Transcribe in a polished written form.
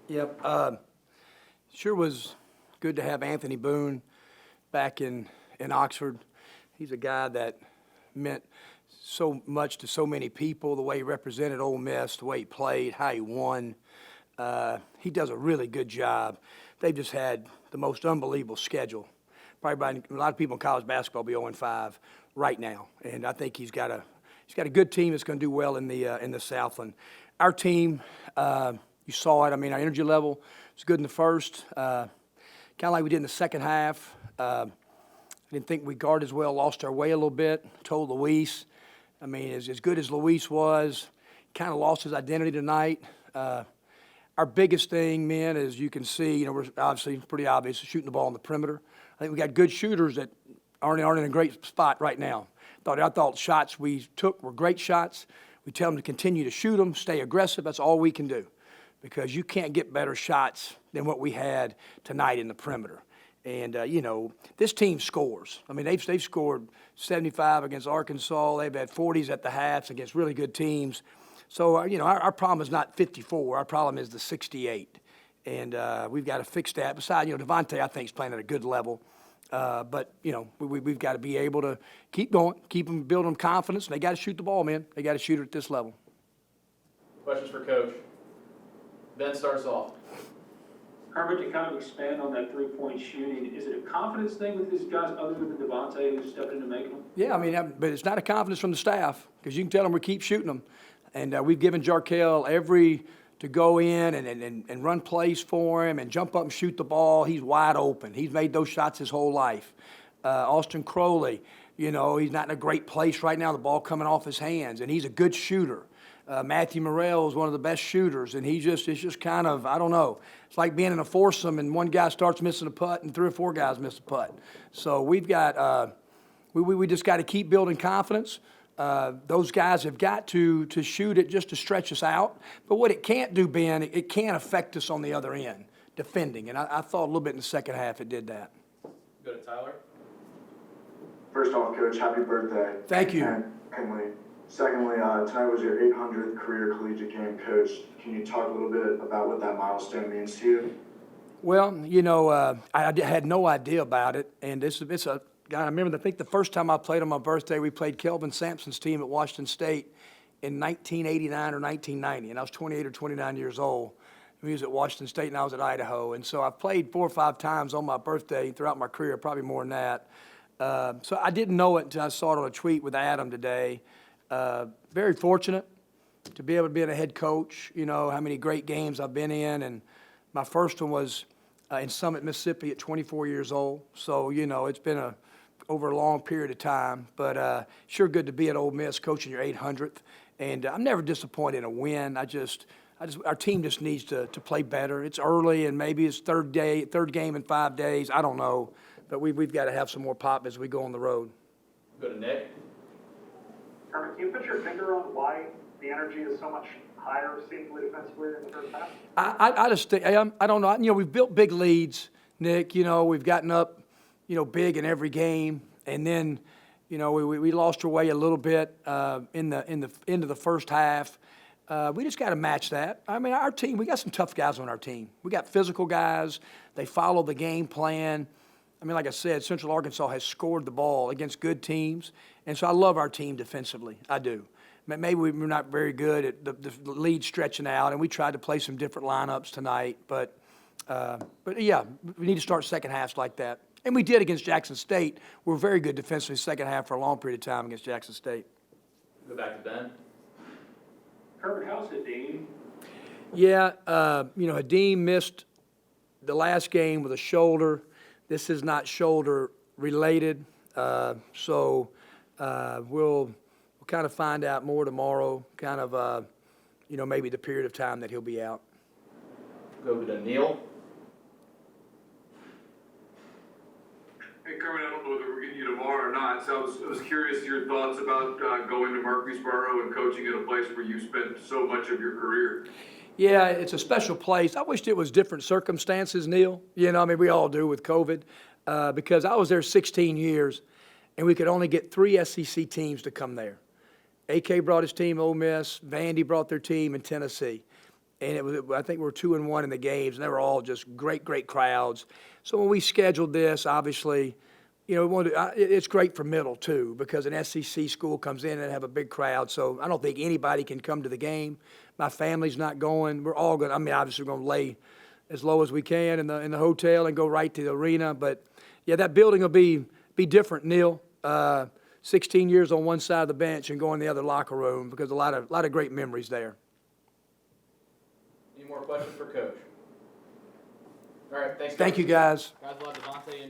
Yep. Sure was good to have Anthony Boone back in Oxford. He's a guy that meant so much to so many people, the way he represented Ole Miss, the way he played, how he won. He does a really good job. They've just had the most unbelievable schedule. Probably a lot of people in college basketball will be 0-5 right now, and I think he's got a good team that's going to do well in the Southland. Our team, you saw it. I mean, our energy level was good in the first, kind of like we did in the second half. I didn't think we guarded as well, lost our way a little bit. Told Luis, I mean, as good as Luis was, kind of lost his identity tonight. Our biggest thing, men, as you can see, we're obviously pretty obvious, shooting the ball on the perimeter. I think we got good shooters that aren't in a great spot right now. I thought shots we took were great shots. We tell them to continue to shoot them, stay aggressive. That's all we can do, because you can't get better shots than what we had tonight in the perimeter. And, this team scores. I mean, they've scored 75 against Arkansas. They've had 40s at the halves against really good teams. So, our problem is not 54. Our problem is the 68. And we've got to fix that. Besides, Devontae, I think, is playing at a good level. But, we've got to be able to keep going, keep them, build them confidence. And they got to shoot the ball, man. They got to shoot it at this level. Questions for Coach. Ben starts off. Kermit, to kind of expand on that three-point shooting, is it a confidence thing with these guys other than Devontae who stepped in to make them? Yeah, I mean, but it's not a confidence from the staff, because you can tell them we keep shooting them. And we've given Jarkel to go in and run plays for him and jump up and shoot the ball. He's wide open. He's made those shots his whole life. Austin Crowley, he's not in a great place right now, the ball coming off his hands, and he's a good shooter. Matthew Morrell is one of the best shooters, and it's just kind of, I don't know. It's like being in a foursome and one guy starts missing a putt and 3 or 4 guys miss a putt. So we've got, we just got to keep building confidence. Those guys have got to shoot it just to stretch us out. But what it can't do, Ben, it can't affect us on the other end, defending. And I thought a little bit in the second half it did that. Go to Tyler. First off, Coach, happy birthday. Thank you. And secondly, tonight was your 800th career collegiate game, Coach. Can you talk a little bit about what that milestone means to you? Well, I had no idea about it. And it's a guy, I remember, I think the first time I played on my birthday, we played Kelvin Sampson's team at Washington State in 1989 or 1990. And I was 28 or 29 years old. He was at Washington State and I was at Idaho. And so I've played 4 or 5 times on my birthday throughout my career, probably more than that. So I didn't know it until I saw it on a tweet with Adam today. Very fortunate to be able to be a head coach, how many great games I've been in. And my first one was in Summit, Mississippi at 24 years old. So, it's been over a long period of time. But sure good to be at Ole Miss coaching your 800th. And I'm never disappointed in a win. Our team just needs to play better. It's early and maybe it's third game in 5 days. I don't know. But we've got to have some more pop as we go on the road. Go to Nick. Kermit, can you put your finger on why the energy is so much higher, seemingly defensively, in the first half? I just think, I don't know. We've built big leads, Nick. We've gotten up, big in every game. And then, we lost our way a little bit in the end of the first half. We just got to match that. I mean, our team, we got some tough guys on our team. We got physical guys. They follow the game plan. I mean, like I said, Central Arkansas has scored the ball against good teams, and so I love our team defensively. I do. Maybe we're not very good at the lead stretching out, and we tried to play some different lineups tonight. But yeah, we need to start second halves like that. And we did against Jackson State. We're very good defensively second half for a long period of time against Jackson State. Go back to Ben. Kermit, how's Hadim? Yeah, Hadim missed the last game with a shoulder. This is not shoulder related, so we'll kind of find out more tomorrow, kind of, maybe the period of time that he'll be out. Go to Neil. Hey, Kermit, I don't know whether we're getting you tomorrow or not, so I was curious your thoughts about going to Murfreesboro and coaching at a place where you spent so much of your career. Yeah, it's a special place. I wished it was different circumstances, Neil. We all do with COVID, because I was there 16 years, and we could only get 3 SEC teams to come there. AK brought his team, Ole Miss. Vandy brought their team in Tennessee. And I think we were 2-1 in the games, and they were all just great, great crowds. So when we scheduled this, obviously, you know, it's great for middle too, because an SEC school comes in and have a big crowd. So I don't think anybody can come to the game. My family's not going. We're all going. I mean, obviously, we're going to lay as low as we can in the hotel and go right to the arena. But yeah, that building will be different, Neil. 16 years on one side of the bench and going to the other locker room, because a lot of great memories there. Any more questions for Coach? All right, thanks. Thank Coach. you, guys. Guys, we'll have Devontae in